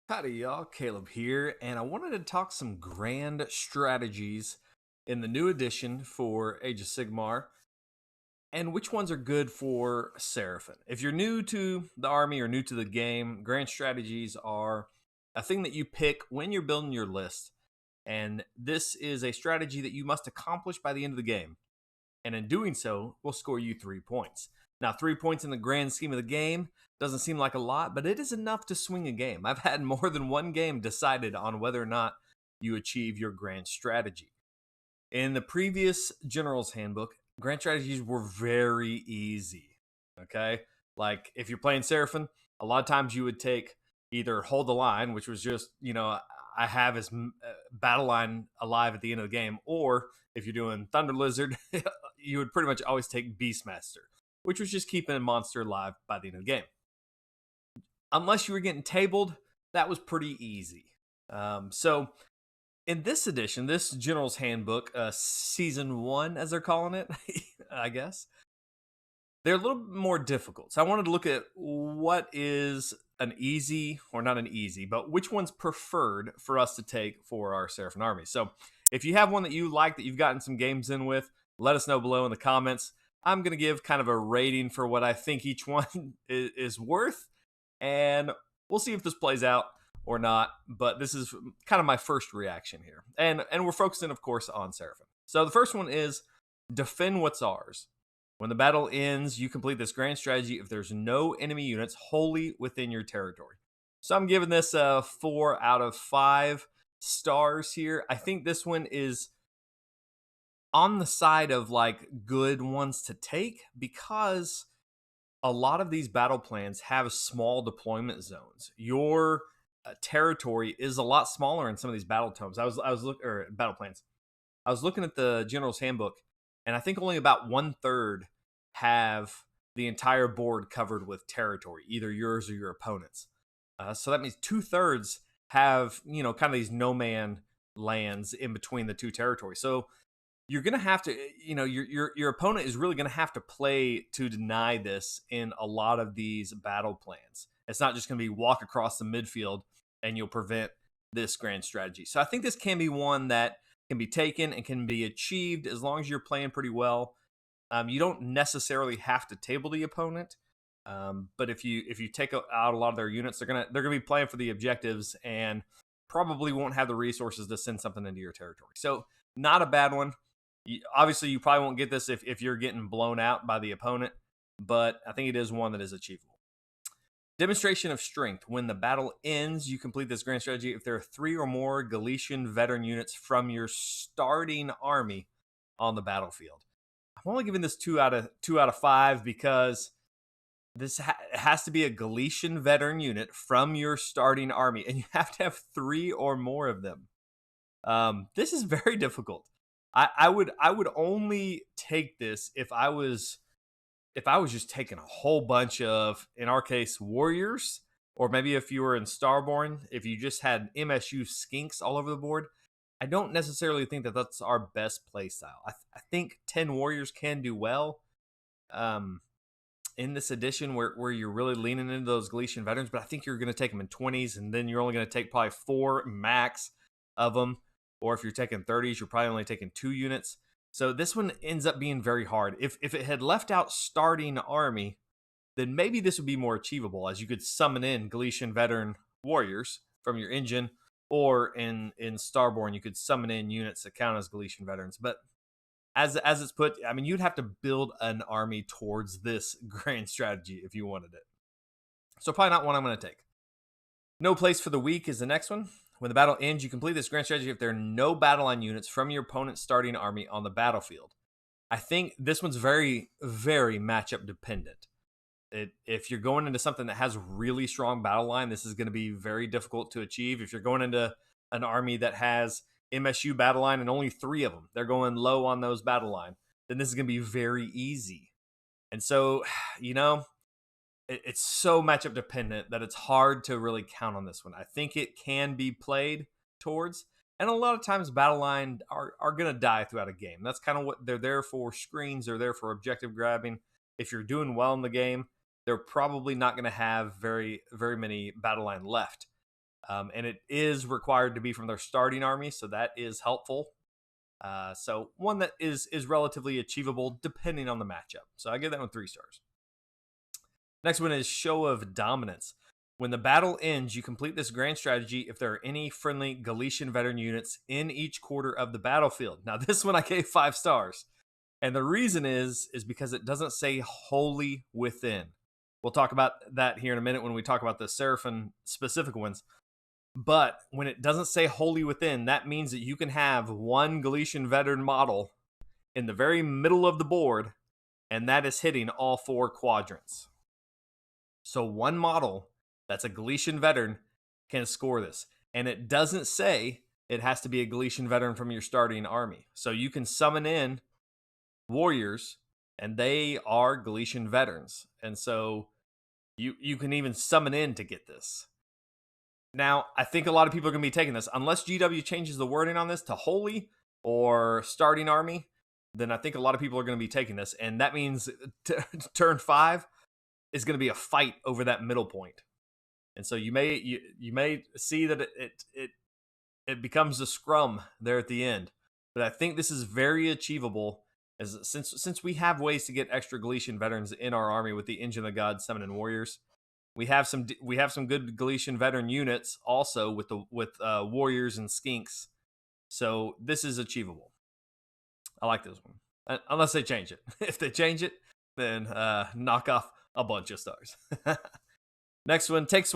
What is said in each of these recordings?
Howdy, y'all. Caleb here, and I wanted to talk some grand strategies in the new edition for Age of Sigmar and which ones are good for Seraphon. If you're new to the army or new to the game, grand strategies are a thing that you pick when you're building your list, and this is a strategy that you must accomplish by the end of the game. And in doing so, will score you 3 points. Now, 3 points in the grand scheme of the game doesn't seem like a lot, but it is enough to swing a game. I've had more than one game decided on whether or not you achieve your grand strategy. In the previous General's Handbook, grand strategies were very easy. Okay? Like if you're playing Seraphon, a lot of times you would take either hold the line, which was just, I have his battle line alive at the end of the game, or if you're doing Thunder Lizard, you would pretty much always take Beastmaster, which was just keeping a monster alive by the end of the game. Unless you were getting tabled, that was pretty easy. So in this edition, this General's Handbook, Season 1, as they're calling it, I guess, they're a little more difficult. So I wanted to look at what is an easy, or not an easy, but which one's preferred for us to take for our Seraphon army. So if you have one that you like, that you've gotten some games in with, let us know below in the comments. I'm going to give kind of a rating for what I think each one is worth, and we'll see if this plays out or not. But this is kind of my first reaction here. And we're focusing, of course, on Seraphon. So the first one is defend what's ours. When the battle ends, you complete this grand strategy if there's no enemy units wholly within your territory. So I'm giving this 4 out of 5 stars here. I think this one is on the side of like good ones to take because a lot of these battle plans have small deployment zones. Your territory is a lot smaller in some of these battle tomes. I was looking, or battle plans. I was looking at the General's Handbook, and I think only about 1/3 have the entire board covered with territory, either yours or your opponent's. So that means 2/3 have, kind of these no man lands in between the two territories. So you're going to have to, your opponent is really going to have to play to deny this in a lot of these battle plans. It's not just going to be walk across the midfield and you'll prevent this grand strategy. So I think this can be one that can be taken and can be achieved as long as you're playing pretty well. You don't necessarily have to table the opponent, but if you take out a lot of their units, they're gonna be playing for the objectives and probably won't have the resources to send something into your territory. So not a bad one. Obviously, you probably won't get this if you're getting blown out by the opponent, but I think it is one that is achievable. Demonstration of strength. When the battle ends, you complete this grand strategy if there are 3 or more Galician veteran units from your starting army on the battlefield. I'm only giving this 2 out of 5 because this has to be a Galician veteran unit from your starting army, and you have to have 3 or more of them. This is very difficult. I would only take this if I was just taking a whole bunch of, in our case, warriors, or maybe if you were in Starborn, if you just had MSU skinks all over the board. I don't necessarily think that that's our best play style. I think 10 warriors can do well in this edition where you're really leaning into those Galician veterans, but I think you're going to take them in 20s, and then you're only going to take probably 4 max of them. Or if you're taking 30s, you're probably only taking 2 units. So this one ends up being very hard. If it had left out starting army, then maybe this would be more achievable, as you could summon in Galician veteran warriors from your engine, or in Starborn, you could summon in units that count as Galician veterans. But as it's put, I mean, you'd have to build an army towards this grand strategy if you wanted it. So probably not one I'm going to take. No place for the weak is the next one. When the battle ends, you complete this grand strategy if there are no battle line units from your opponent's starting army on the battlefield. I think this one's very, very matchup dependent. If you're going into something that has really strong battle line, this is going to be very difficult to achieve. If you're going into an army that has MSU battle line and only 3 of them, they're going low on those battle line, then this is going to be very easy. And so, it's so matchup dependent that it's hard to really count on this one. I think it can be played towards, and a lot of times battle line are going to die throughout a game. That's kind of what they're there for. Screens, they're there for objective grabbing. If you're doing well in the game, they're probably not going to have very, very many battle line left. And it is required to be from their starting army, so that is helpful. So one that is relatively achievable depending on the matchup. So I give that one 3 stars. Next one is Show of Dominance. When the battle ends, you complete this grand strategy if there are any friendly Galician veteran units in each quarter of the battlefield. Now, this one I gave 5 stars. And the reason is because it doesn't say wholly within. We'll talk about that here in a minute when we talk about the Seraphon specific ones. But when it doesn't say wholly within, that means that you can have one Galician veteran model in the very middle of the board, and that is hitting all 4 quadrants. So one model that's a Galician veteran can score this. And it doesn't say it has to be a Galician veteran from your starting army. So you can summon in warriors, and they are Galician veterans. And so you can even summon in to get this. Now, I think a lot of people are going to be taking this. Unless GW changes the wording on this to holy or starting army, then I think a lot of people are going to be taking this. And that means turn 5 is going to be a fight over that middle point. And so you may see that it becomes a scrum there at the end. But I think this is very achievable, as since we have ways to get extra Galician veterans in our army with the Engine of the Gods summoning warriors. We have some good Galician veteran units also with warriors and skinks. So this is achievable. I like this one, unless they change it. If they change it, then knock off a bunch of stars. Next one, take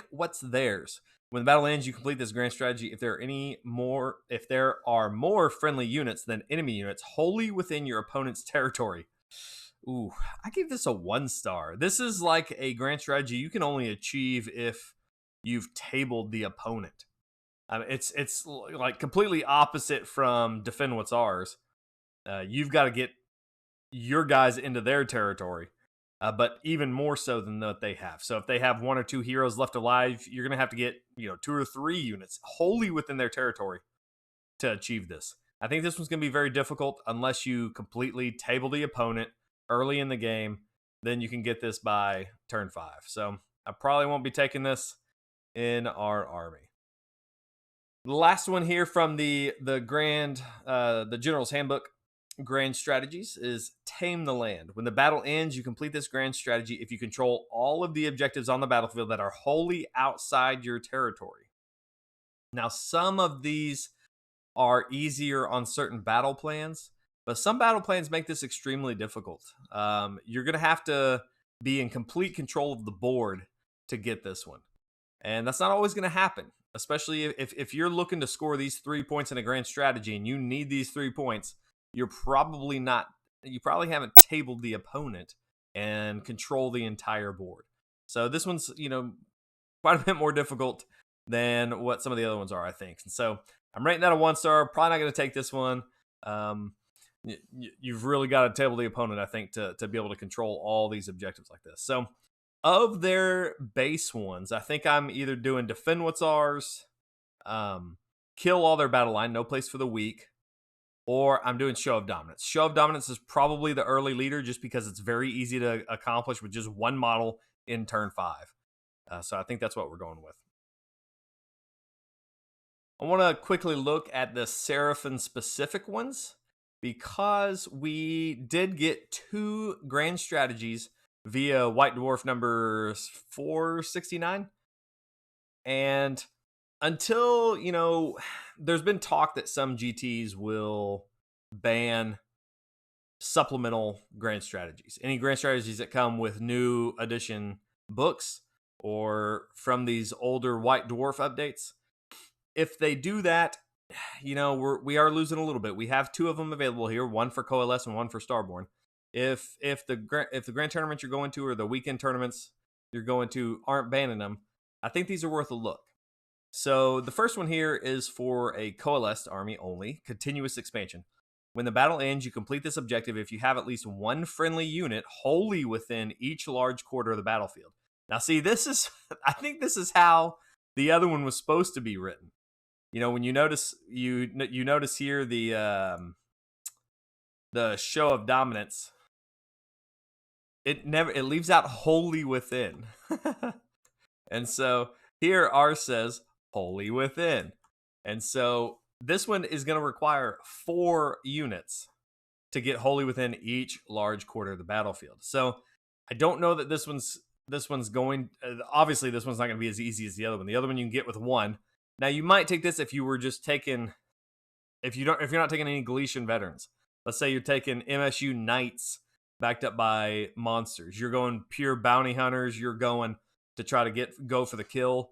what's theirs. When the battle ends, you complete this grand strategy if there are more friendly units than enemy units wholly within your opponent's territory. Ooh, I gave this a 1 star. This is like a grand strategy you can only achieve if you've tabled the opponent. It's like completely opposite from defend what's ours. You've got to get your guys into their territory, but even more so than what they have. So if they have 1 or 2 heroes left alive, you're going to have to get 2 or 3 units wholly within their territory to achieve this. I think this one's going to be very difficult unless you completely table the opponent early in the game. Then you can get this by turn 5. So I probably won't be taking this in our army. The last one here from the General's Handbook Grand Strategies is Tame the Land. When the battle ends, you complete this grand strategy if you control all of the objectives on the battlefield that are wholly outside your territory. Now, some of these are easier on certain battle plans, but some battle plans make this extremely difficult. You're going to have to be in complete control of the board to get this one. And that's not always going to happen, especially if you're looking to score these 3 points in a grand strategy and you need these 3 points. You probably haven't tabled the opponent and control the entire board. So this one's, quite a bit more difficult than what some of the other ones are, I think. And so I'm rating that a 1 star. Probably not going to take this one. You've really got to table the opponent, I think, to be able to control all these objectives like this. So of their base ones, I think I'm either doing Defend What's Ours, Kill All Their Battle Line, No Place for the Weak, or I'm doing Show of Dominance. Show of Dominance is probably the early leader just because it's very easy to accomplish with just 1 model in turn 5. So I think that's what we're going with. I want to quickly look at the Seraphon specific ones because we did get 2 grand strategies via White Dwarf number 469. And until, there's been talk that some GTs will ban supplemental grand strategies. Any grand strategies that come with new edition books or from these older White Dwarf updates. If they do that, we are losing a little bit. We have 2 of them available here, 1 for Coalesce and 1 for Starborn. If the grand tournaments you're going to or the weekend tournaments you're going to aren't banning them, I think these are worth a look. So the first one here is for a Coalesced army only, continuous expansion. When the battle ends, you complete this objective if you have at least 1 friendly unit wholly within each large quarter of the battlefield. Now, see, I think this is how the other one was supposed to be written. When you notice here the Show of Dominance, it leaves out wholly within. And so Here, ours says Holy Within. And so this one is going to require 4 units to get Holy Within each large quarter of the battlefield. So I don't know that this one's going. Obviously, this one's not going to be as easy as the other one. The other one you can get with 1. Now you might take this if you were just taking, if you're not taking any Galician veterans. Let's say you're taking MSU Knights backed up by monsters. You're going pure bounty hunters. You're going to try to go for the kill.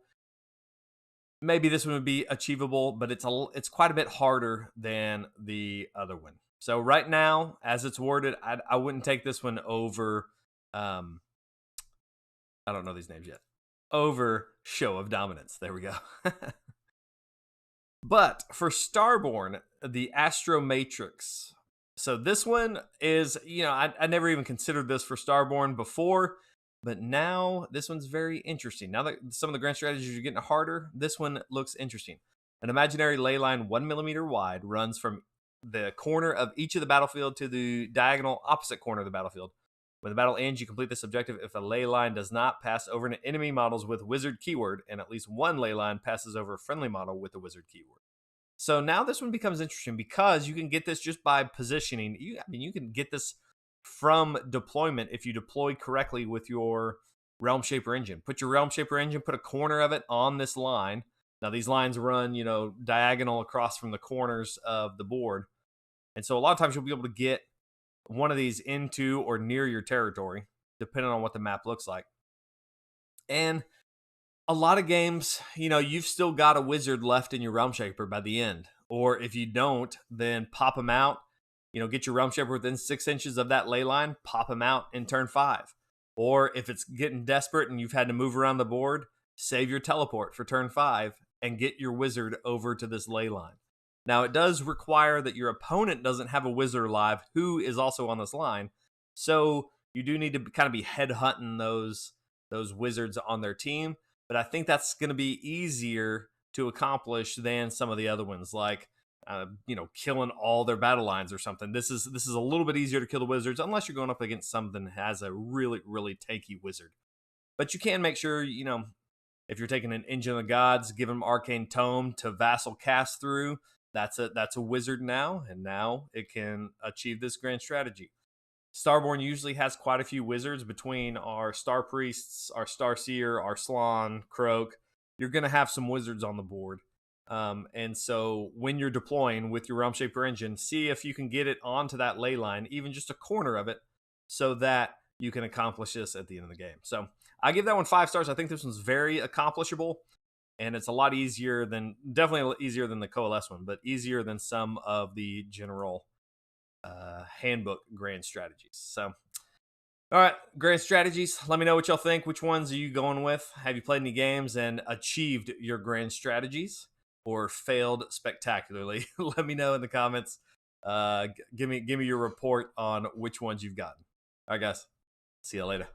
Maybe this one would be achievable, but it's quite a bit harder than the other one. So right now, as it's worded, I wouldn't take this one over. I don't know these names yet. Over Show of Dominance. There we go. But for Starborn, the Astro Matrix. So this one is, I never even considered this for Starborn before, but now this one's very interesting. Now that some of the grand strategies are getting harder, this one looks interesting. An imaginary ley line 1 millimeter wide runs from the corner of each of the battlefield to the diagonal opposite corner of the battlefield. When the battle ends, you complete this objective if a ley line does not pass over an enemy models with wizard keyword, and at least one ley line passes over a friendly model with the wizard keyword. So now this one becomes interesting because you can get this just by positioning. You can get this from deployment if you deploy correctly with your Realm Shaper engine. Put your Realm Shaper engine, put a corner of it on this line. Now these lines run, diagonal across from the corners of the board. And so a lot of times you'll be able to get one of these into or near your territory, depending on what the map looks like. And a lot of games, you've still got a wizard left in your Realm Shaper by the end. Or if you don't, then pop them out. Get your Realm Shaper within 6 inches of that ley line, pop them out in turn 5. Or if it's getting desperate and you've had to move around the board, save your teleport for turn 5 and get your wizard over to this ley line. Now, it does require that your opponent doesn't have a wizard alive who is also on this line. So you do need to kind of be headhunting those wizards on their team. But I think that's going to be easier to accomplish than some of the other ones, like killing all their battle lines or something. This is a little bit easier to kill the wizards unless you're going up against something that has a really, really tanky wizard. But you can make sure, if you're taking an Engine of the Gods, give them Arcane Tome to Vassal cast through. That's a wizard now, and now it can achieve this grand strategy. Starborn usually has quite a few wizards between our Star Priests, our Star Seer, our Slann, Croak. You're going to have some wizards on the board. And so when you're deploying with your Realm Shaper engine, see if you can get it onto that ley line, even just a corner of it, so that you can accomplish this at the end of the game. So I give that one 5 stars. I think this one's very accomplishable, and it's a lot easier definitely easier than the Coalesce one, but easier than some of the general handbook grand strategies. So, all right, grand strategies. Let me know what y'all think. Which ones are you going with? Have you played any games and achieved your grand strategies or failed spectacularly? Let me know in the comments. Give me your report on which ones you've gotten. All right, guys. See you later.